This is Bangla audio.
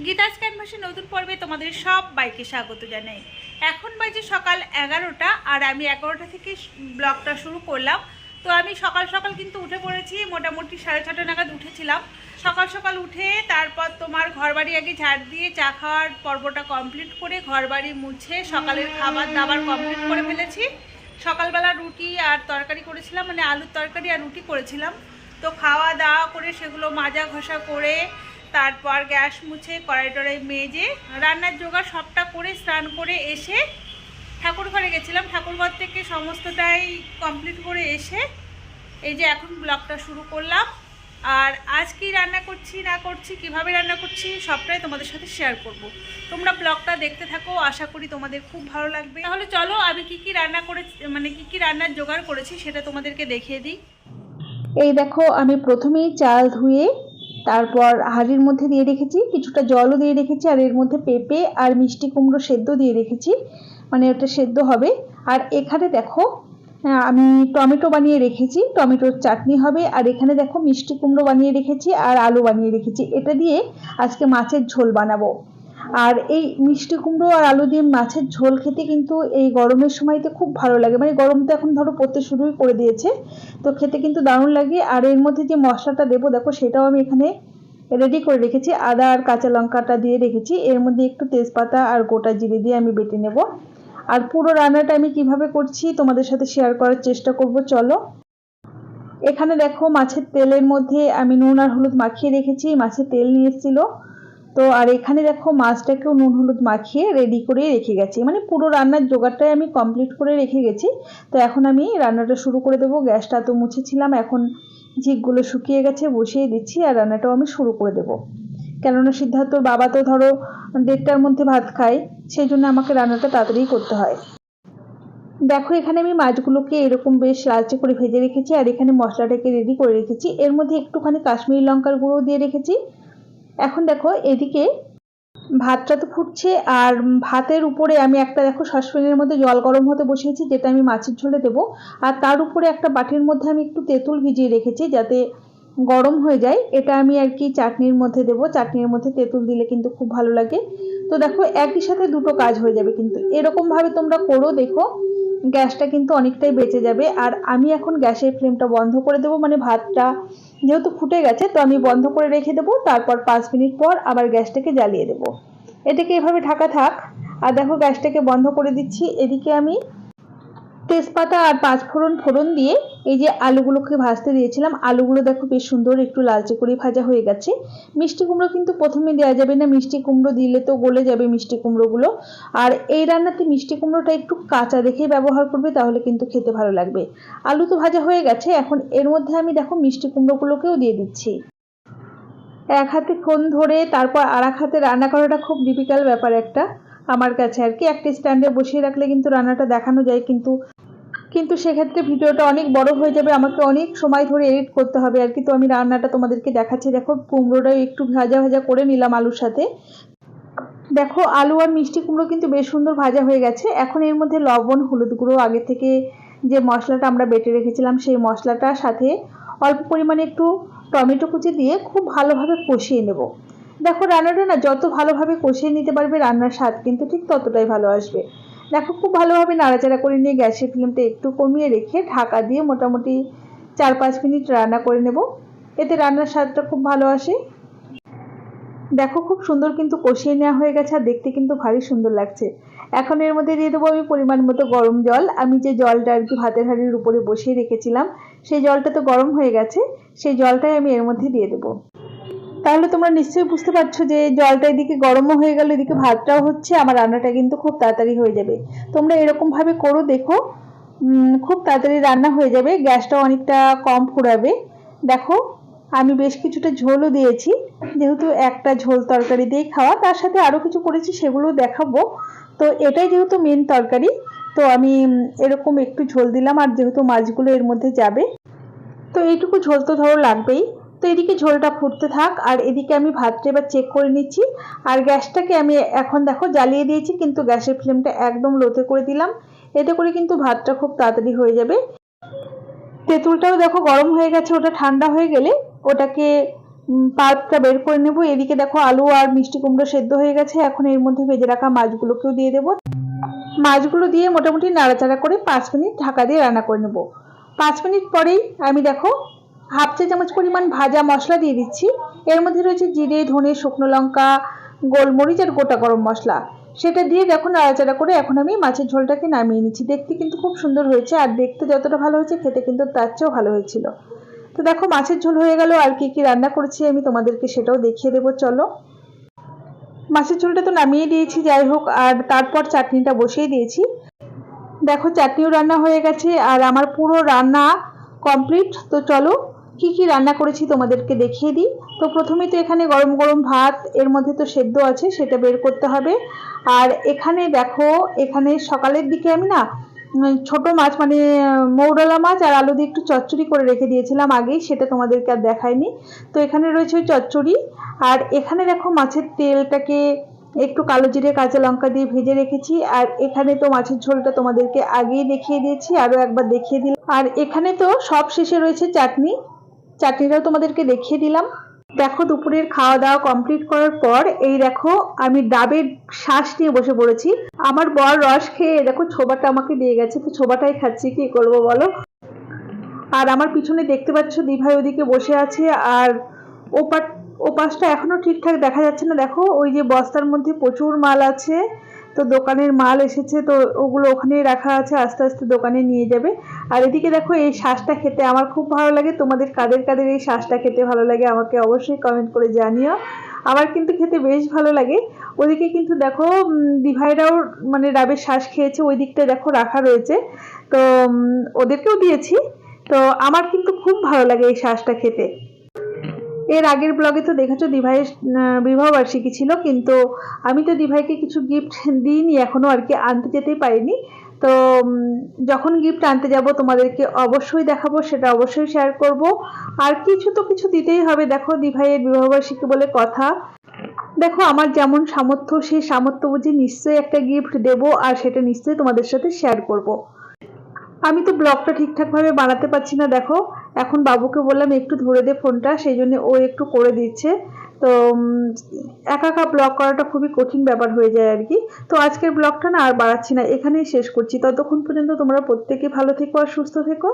গীতাস ক্যানভাসের নতুন পর্বে তোমাদের সব বাইকে স্বাগত জানাই। এখন বাজে সকাল 11টা আর আমি 11টা থেকে ব্লগটা শুরু করলাম। তো আমি সকাল সকাল কিন্তু উঠে পড়েছি, মোটামুটি 6:30 নাগাদ উঠেছিলাম। সকাল সকাল উঠে তারপর তোমার ঘরবাড়ি আগে ঝাড় দিয়ে চা খাওয়ার পর্বটা কমপ্লিট করে ঘরবাড়ি মুছে সকালের খাবার দাবার কমপ্লিট করে ফেলেছি। সকালবেলা রুটি আর তরকারি করেছিলাম, মানে আলুর তরকারি আর রুটি করেছিলাম। তো খাওয়া দাওয়া করে সেগুলো মাজা ঘষা করে তারপর গ্যাস মুছে কড়াই টড়াই মেজে রান্নার জোগাড় সবটা করে স্নান করে এসে ঠাকুর ঘরে গেছিলাম। ঠাকুরঘর থেকে সমস্তটাই কমপ্লিট করে এসে এই যে এখন ব্লগটা শুরু করলাম। আর আজ কি রান্না করছি না করছি, কিভাবে রান্না করছি সবটাই তোমাদের সাথে শেয়ার করব। তোমরা ব্লগটা দেখতে থাকো, আশা করি তোমাদের খুব ভালো লাগবে। তাহলে চলো আমি কি রান্না করেছি, মানে কি রান্নার জোগাড় করেছি সেটা তোমাদেরকে দেখিয়ে দিই। এই দেখো, আমি প্রথমেই চাল ধুয়ে তারপর হাঁড়ির মধ্যে দিয়ে রেখেছি, কিছুটা জলও দিয়ে রেখেছি, আর এর মধ্যে পেঁপে আর মিষ্টি কুমড়ো সেদ্ধ দিয়ে রেখেছি, মানে ওটা সেদ্ধ হবে। আর এখানে দেখো আমি টমেটো বানিয়ে রেখেছি, টমেটোর চাটনি হবে। আর এখানে দেখো মিষ্টি কুমড়ো বানিয়ে রেখেছি আর আলু বানিয়ে রেখেছি, এটা দিয়ে আজকে মাছের ঝোল বানাবো। আর এই মিষ্টি কুমড়ো আর আলু দিয়ে মাছের ঝোল খেতে কিন্তু এই গরমের সময়তে খুব ভালো লাগে, মানে গরম তো এখন ধরো পড়তে শুরুই করে দিয়েছে, তো খেতে কিন্তু দারুণ লাগে। আর এর মধ্যে যে মশলাটা দেবো দেখো সেটাও আমি এখানে রেডি করে রেখেছি, আদা আর কাঁচা লঙ্কাটা দিয়ে রেখেছি, এর মধ্যে একটু তেজপাতা আর গোটা জিরে দিয়ে আমি বেটে নেব। আর পুরো রান্নাটা আমি কিভাবে করছি তোমাদের সাথে শেয়ার করার চেষ্টা করব, চলো। এখানে দেখো মাছের তেলের মধ্যে আমি নুন আর হলুদ মাখিয়ে রেখেছি, মাছের তেল নিয়ে এসেছিল তো। আর এখানে দেখো মাছটাকেও নুন হলুদ মাখিয়ে রেডি করে রেখে গেছি, মানে পুরো রান্নার জোগাড়টাই আমি কমপ্লিট করে রেখে গেছি। তো এখন আমি রান্নাটা শুরু করে দেবো। গ্যাসটা তো মুছেছিলাম, এখন ঝিকগুলো শুকিয়ে গেছে, বসিয়ে দিচ্ছি আর রান্নাটাও আমি শুরু করে দেবো। কেননা সিদ্ধার্থর বাবা তো ধরো 1:30টার মধ্যে ভাত খায়, সেই জন্য আমাকে রান্নাটা তাড়াতাড়ি করতে হয়। দেখো এখানে আমি মাছগুলোকে এরকম বেশ লালচে করে ভেজে রেখেছি, আর এখানে মশলাটাকে রেডি করে রেখেছি, এর মধ্যে একটুখানি কাশ্মীরি লঙ্কার গুঁড়ো দিয়ে রেখেছি। এখন দেখো এদিকে ভাতটা তো ফুটছে, আর ভাতের উপরে আমি একটা দেখো সসপ্যানের মধ্যে জল গরম হতে বসিয়েছি, যেটা আমি মাছের ঝোলে দেবো। আর তার উপরে একটা বাটির মধ্যে আমি একটু তেঁতুল ভিজিয়ে রেখেছি যাতে গরম হয়ে যায়, এটা আমি আর কি চাটনির মধ্যে দেবো। চাটনির মধ্যে তেঁতুল দিলে কিন্তু খুব ভালো লাগে। তো দেখো একই সাথে দুটো কাজ হয়ে যাবে, কিন্তু এরকম ভাবে তোমরা করো, দেখো গ্যাসটা কিন্তু অনেকটাই বেঁচে যাবে। আর আমি এখন গ্যাসের ফ্লেমটা বন্ধ করে দেবো, মানে ভাতটা যেহেতু ফুটে গেছে তো আমি বন্ধ করে রেখে দেবো, তারপর 5 মিনিট পর আবার গ্যাসটাকে জ্বালিয়ে দেবো। এটাকে এভাবে ঢাকা থাক। আর দেখো গ্যাসটাকে বন্ধ করে দিচ্ছি। এদিকে আমি তেজপাতা আর 5 ফোড়ন দিয়ে এই যে আলুগুলোকে ভাজতে দিয়েছিলাম, আলুগুলো দেখো বেশ সুন্দর একটু লালচে করে ভাজা হয়ে গেছে। মিষ্টি কুমড়ো কিন্তু প্রথমে দেওয়া যাবে না, মিষ্টি কুমড়ো দিলে তো গলে যাবে মিষ্টি কুমড়োগুলো। আর এই রান্নাতে মিষ্টি কুমড়োটা একটু কাঁচা দেখে ব্যবহার করবে, তাহলে কিন্তু খেতে ভালো লাগবে। আলু তো ভাজা হয়ে গেছে, এখন এর মধ্যে আমি দেখো মিষ্টি কুমড়োগুলোকেও দিয়ে দিচ্ছি। এক হাতে ফোন ধরে তারপর আর এক হাতে রান্না করাটা খুব ডিফিকাল্ট ব্যাপার একটা আমার কাছে আর কি। একটা স্ট্যান্ডে বসিয়ে রাখলে কিন্তু রান্নাটা দেখানো যায়, কিন্তু কিন্তু সেক্ষেত্রে ভিডিওটা অনেক বড় হয়ে যাবে, আমাকে অনেক সময় ধরে এডিট করতে হবে আর কি। তো আমি রান্নাটা তোমাদেরকে দেখাচ্ছি। দেখো কুমড়োটাও একটু ভাজা ভাজা করে নিলাম আলুর সাথে। দেখো আলু আর মিষ্টি কুমড়ো কিন্তু বেশ সুন্দর ভাজা হয়ে গেছে। এখন এর মধ্যে লবণ হলুদ গুঁড়ো, আগে থেকে যে মশলাটা আমরা বেটে রেখেছিলাম সেই মশলাটার সাথে অল্প পরিমাণে একটু টমেটো কুচি দিয়ে খুব ভালোভাবে কষিয়ে নেব। দেখো রান্নাটা না যত ভালোভাবে কষিয়ে নিতে পারবে রান্নার স্বাদ কিন্তু ঠিক ততটাই ভালো আসবে। দেখো খুব ভালোভাবে নাড়াচাড়া করে নিয়ে গ্যাসের ফ্লেমটা একটু কমিয়ে রেখে ঢাকা দিয়ে মোটামুটি 4-5 মিনিট রান্না করে নেব, এতে রান্নার স্বাদটা খুব ভালো আসে। দেখো খুব সুন্দর কিন্তু কষিয়ে নেওয়া হয়ে গেছে, আর দেখতে কিন্তু ভারী সুন্দর লাগছে। এখন এর মধ্যে দিয়ে দেবো আমি পরিমাণ মতো গরম জল। আমি যে জলটা আর কি ভাতের হাঁড়ির উপরে বসিয়ে রেখেছিলাম সেই জলটা তো গরম হয়ে গেছে, সেই জলটাই আমি এর মধ্যে দিয়ে দেবো। তাহলে তোমরা নিশ্চয়ই বুঝতে পারছো যে জলটা এদিকে গরমও হয়ে গেল, এদিকে ভাতটাও হচ্ছে, আমার রান্নাটা কিন্তু খুব তাড়াতাড়ি হয়ে যাবে। তোমরা এরকম ভাবে করো, দেখো খুব তাড়াতাড়ি রান্না হয়ে যাবে, গ্যাসটাও অনেকটা কম ফুরাবে। দেখো আমি বেশ কিছুটা ঝোলও দিয়েছি, যেহেতু একটা ঝোল তরকারি দিয়েই খাওয়া, তার সাথে আরও কিছু করেছি সেগুলো দেখাবো। তো এটাই যেহেতু মেন তরকারি, তো আমি এরকম একটু ঝোল দিলাম, আর যেহেতু মাছগুলো এর মধ্যে যাবে তো এইটুকু ঝোল তো ধরো লাগবেই। তো এদিকে ঝোলটা ফুটতে থাক, আর এদিকে আমি ভাতটা এবার চেক করে নিচ্ছি। আর গ্যাসটাকে আমি এখন দেখো জ্বালিয়ে দিয়েছি, কিন্তু গ্যাসের ফ্লেমটা একদম লোতে করে দিলাম, এতে করে কিন্তু ভাতটা খুব তাড়াতাড়ি হয়ে যাবে। তেঁতুলটাও দেখো গরম হয়ে গেছে, ওটা ঠান্ডা হয়ে গেলে ওটাকে পাল্পটা বের করে নেব। এদিকে দেখো আলু আর মিষ্টি কুমড়ো সেদ্ধ হয়ে গেছে। এখন এর মধ্যে ভেজে রাখা মাছগুলোকেও দিয়ে দেবো। মাছগুলো দিয়ে মোটামুটি নাড়াচাড়া করে 5 মিনিট ঢাকা দিয়ে রান্না করে নেব। 5 মিনিট পরেই আমি দেখো হাফ চা চামচ পরিমাণ ভাজা মশলা দিয়ে দিচ্ছি। এর মধ্যে রয়েছে জিরে, ধনে, শুকনো লঙ্কা, গোলমরিচ আর গোটা গরম মশলা। সেটা দিয়ে দেখো নাড়াচাড়া করে এখন আমি মাছের ঝোলটাকে নামিয়ে নিচ্ছি। দেখতে কিন্তু খুব সুন্দর হয়েছে, আর দেখতে যতটা ভালো হয়েছে খেতে কিন্তু তার চেয়েও ভালো হয়েছিল। তো দেখো মাছের ঝোল হয়ে গেল। আর কি কি রান্না করেছি আমি তোমাদেরকে সেটাও দেখিয়ে দেবো, চলো। মাছের ঝোলটা তো নামিয়ে দিয়েছি, যাই হোক, আর তারপর চাটনিটা বসিয়ে দিয়েছি। দেখো চাটনিও রান্না হয়ে গেছে আর আমার পুরো রান্না কমপ্লিট। তো চলো কি কি রান্না করেছি তোমাদেরকে দেখিয়ে দিই। তো প্রথমে তো এখানে গরম গরম ভাত, এর মধ্যে তো সেদ্ধ আছে সেটা বের করতে হবে। আর এখানে দেখো, এখানে সকালের দিকে আমি না ছোট মাছ মানে মৌরলা মাছ আর আলু দিয়ে একটু চচ্চড়ি করে রেখে দিয়েছিলাম আগেই, সেটা তোমাদেরকে আর দেখাইনি। তো এখানে রয়েছে ওই চচ্চড়ি। আর এখানে দেখো মাছের তেলটাকে একটু কালো জিরে কাঁচা লঙ্কা দিয়ে ভেজে রেখেছি। আর এখানে তো মাছের ঝোলটা তোমাদেরকে আগেই দেখিয়ে দিয়েছি, আরো একবার দেখিয়ে দিলাম। আর এখানে তো সব শেষে রয়েছে চাটনি, চাটনিটাও তোমাদেরকে দেখিয়ে দিলাম। দেখো দুপুরের খাওয়া দাওয়া কমপ্লিট করার পর এই দেখো আমি ডাবের শ্বাস নিয়ে বসে পড়েছি। আমার বর রস খেয়ে দেখো ছোবাটা আমাকে দিয়ে গেছে, তো ছোবাটাই খাচ্ছি, কি করবো বলো। আর আমার পিছনে দেখতে পাচ্ছ দিভাই ওদিকে বসে আছে। আর ওপাশটা এখনো ঠিকঠাক দেখা যাচ্ছে না। দেখো ওই যে বস্তার মধ্যে প্রচুর মাল আছে, তো দোকানের মাল এসেছে, তো ওগুলো ওখানেই রাখা আছে, আস্তে আস্তে দোকানে নিয়ে যাবে। আর এদিকে দেখো এই শ্বাসটা খেতে আমার খুব ভালো লাগে। তোমাদের কাদের কাদের এই শ্বাসটা খেতে ভালো লাগে আমাকে অবশ্যই কমেন্ট করে জানিও। আমার কিন্তু খেতে বেশ ভালো লাগে। ওদিকে কিন্তু দেখো দিভাইরাও মানে ডাবের শ্বাস খেয়েছে, ওই দিকটা দেখো রাখা রয়েছে, তো ওদেরকেও দিয়েছি। তো আমার কিন্তু খুব ভালো লাগে এই শ্বাসটা খেতে। এর আগের ব্লগে তো দেখেছো দিভাইয়ের বিবাহ বার্ষিকী ছিল, কিন্তু আমি তো দিভাইকে কিছু গিফট দিইনি এখনো, আর কি আনতে যেতেই পারিনি। তো যখন গিফট আনতে যাব তোমাদেরকে অবশ্যই দেখাবো, সেটা অবশ্যই শেয়ার করব। আর কিছু তো কিছু দিতেই হবে, দেখো দিভাইয়ের বিবাহ বার্ষিকী বলে কথা। দেখো আমার যেমন সামর্থ্য, সেই সামর্থ্য বুঝে নিশ্চয়ই একটা গিফট দেব, আর সেটা নিশ্চয়ই তোমাদের সাথে শেয়ার করব। আমি তো ব্লগটা ঠিকঠাক ভাবে বানাতে পারছি না। দেখো এখন বাবুকে বললাম একটু ধরে দে ফোনটা, সেই জন্য ও একটু করে দিচ্ছে। তো একা একা ব্লগ করাটা খুবই কঠিন ব্যাপার হয়ে যায় আর কি। তো আজকের ব্লগটা না আর বাড়াচ্ছি না, এখানেই শেষ করছি। ততক্ষণ পর্যন্ত তোমরা প্রত্যেকে ভালো থেকো আর সুস্থ থেকো।